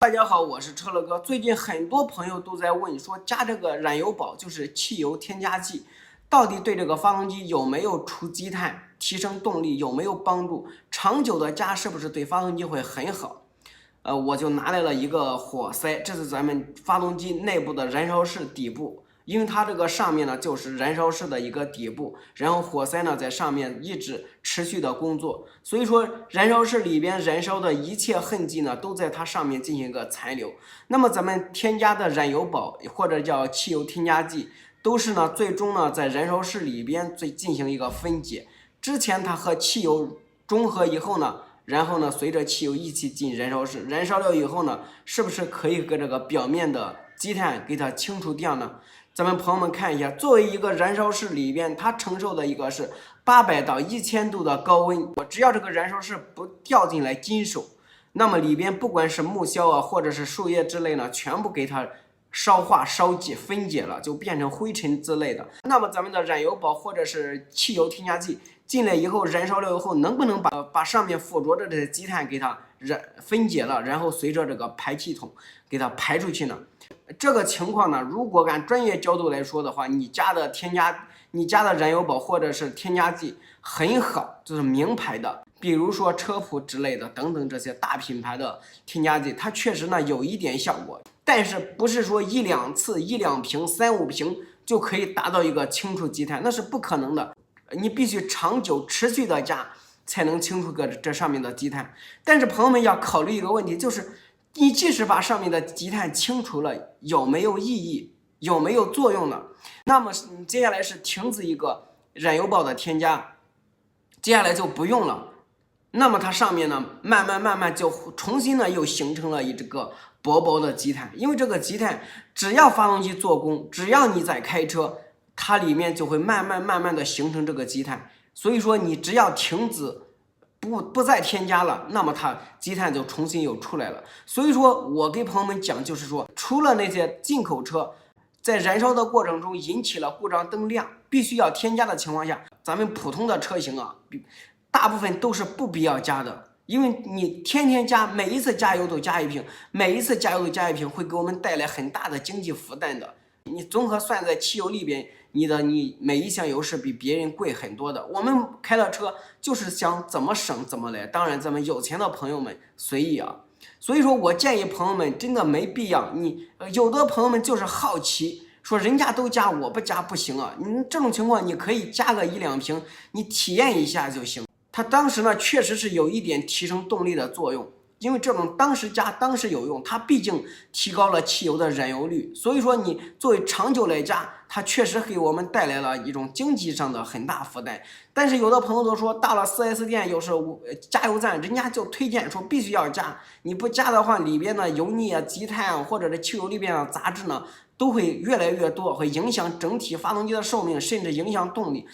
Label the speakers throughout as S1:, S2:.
S1: 大家好，我是车乐哥。最近很多朋友都在问说，加这个燃油宝就是汽油添加剂，到底对这个发动机有没有除积碳、提升动力有没有帮助？长久的加是不是对发动机会很好？我就拿来了一个活塞，这是咱们发动机内部的燃烧室底部。因为它这个上面呢就是燃烧室的一个底部，然后活塞呢在上面一直持续的工作，所以说燃烧室里边燃烧的一切痕迹呢都在它上面进行一个残留。那么咱们添加的燃油宝或者叫汽油添加剂，都是呢最终呢在燃烧室里边进行一个分解，之前它和汽油中和以后呢，然后呢随着汽油一起进燃烧室，燃烧了以后呢，是不是可以给这个表面的积碳给它清除掉呢？咱们朋友们看一下，作为一个燃烧室里边，它承受的一个是800到1000度的高温，只要这个燃烧室不掉进来金属，那么里边不管是木销啊，或者是树叶之类呢，全部给它烧化、烧解、分解了，就变成灰尘之类的。那么咱们的燃油宝或者是汽油添加剂进来以后，燃烧了以后，能不能把上面附着的这些积碳给它分解了，然后随着这个排气筒给它排出去呢？这个情况呢，如果按专业角度来说的话，你加的燃油宝或者是添加剂很好，就是名牌的，比如说车谱之类的等等这些大品牌的添加剂，它确实呢有一点效果，但是不是说1、2次、1、2瓶、3、5瓶就可以达到一个清除积碳，那是不可能的。你必须长久持续的加，才能清除这上面的积碳。但是朋友们要考虑一个问题，就是你即使把上面的积碳清除了，有没有意义？有没有作用呢？那么接下来是停止一个燃油宝的添加，接下来就不用了。那么它上面呢，慢慢就重新呢又形成了这个薄薄的积碳。因为这个积碳，只要发动机做工，只要你在开车，它里面就会慢慢的形成这个积碳。所以说你只要停止不再添加了，那么它积碳就重新又出来了。所以说我给朋友们讲，就是说除了那些进口车在燃烧的过程中引起了故障灯亮必须要添加的情况下，咱们普通的车型啊，大部分都是不必要加的。因为你天天加，每一次加油都加一瓶，每一次加油都加一瓶，会给我们带来很大的经济负担的。你综合算在汽油里边，你每一项油是比别人贵很多的。我们开了车就是想怎么省怎么来，当然咱们有钱的朋友们随意啊。所以说我建议朋友们真的没必要，有的朋友们就是好奇，说人家都加我不加不行啊。你这种情况你可以加个1、2瓶，你体验一下就行。它当时呢确实是有一点提升动力的作用。因为这种当时加当时有用，它毕竟提高了汽油的燃油率，所以说你作为长久来加，它确实给我们带来了一种经济上的很大负担。但是有的朋友都说，到了 4S 店，有时候加油站人家就推荐说必须要加，你不加的话，里边的油腻啊、积碳啊，或者是汽油里边的杂质呢，都会越来越多，会影响整体发动机的寿命，甚至影响动力。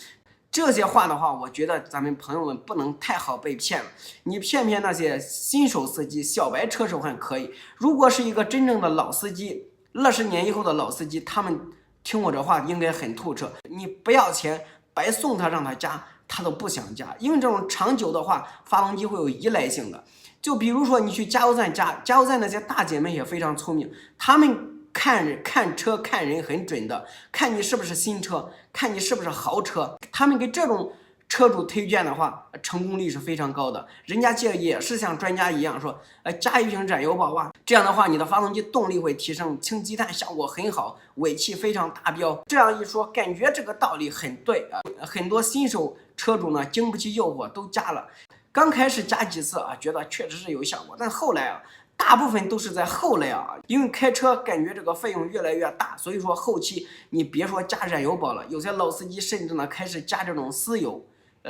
S1: 这些话的话，我觉得咱们朋友们不能太好被骗了。你骗那些新手司机、小白车手还可以，如果是一个真正的老司机，20年以后的老司机，他们听我这话应该很透彻。你不要钱，白送他让他加，他都不想加，因为这种长久的话，发动机会有依赖性的。就比如说你去加油站加，加油站那些大姐们也非常聪明，他们看车看人很准的，看你是不是新车，看你是不是豪车，他们给这种车主推荐的话，成功率是非常高的。人家也是像专家一样说，加一瓶燃油宝吧，这样的话你的发动机动力会提升，清积碳效果很好，尾气非常达标。这样一说，感觉这个道理很对啊。很多新手车主呢，经不起诱惑都加了，刚开始加几次啊，觉得确实是有效果，但后来啊。大部分都是在后来啊，因为开车感觉这个费用越来越大，所以说后期你别说加燃油宝了，有些老司机甚至呢开始加这种私油，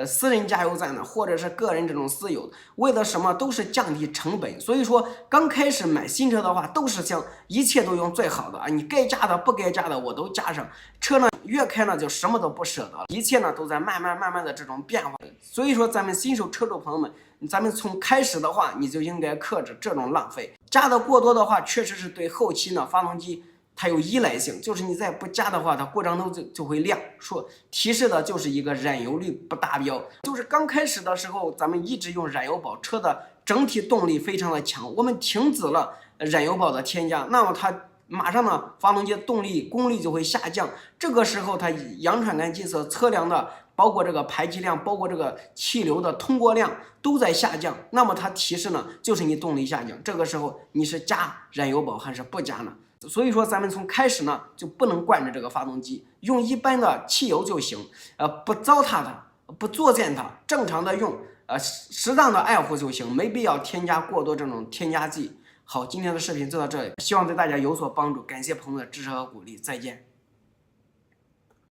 S1: 私人加油站呢，或者是个人这种私油，为了什么都是降低成本。所以说刚开始买新车的话，都是想一切都用最好的啊，你该加的不该加的我都加上，车呢越开呢就什么都不舍得，一切呢都在慢慢的这种变化。所以说咱们新手车主朋友们，咱们从开始的话，你就应该克制这种浪费。加的过多的话，确实是对后期呢发动机它有依赖性，就是你再不加的话，它故障灯就会亮，说提示的就是一个燃油率不达标。就是刚开始的时候，咱们一直用燃油宝，车的整体动力非常的强，我们停止了燃油宝的添加，那么它马上呢，发动机动力功率就会下降。这个时候，它氧传感器测测量的，包括这个排气量，包括这个气流的通过量都在下降。那么它提示呢，就是你动力下降。这个时候你是加燃油宝还是不加呢？所以说，咱们从开始呢就不能惯着这个发动机，用一般的汽油就行，不糟蹋它，不作践它，正常的用，适当的爱护就行，没必要添加过多这种添加剂。好，今天的视频就到这里，希望对大家有所帮助，感谢朋友的支持和鼓励，再见。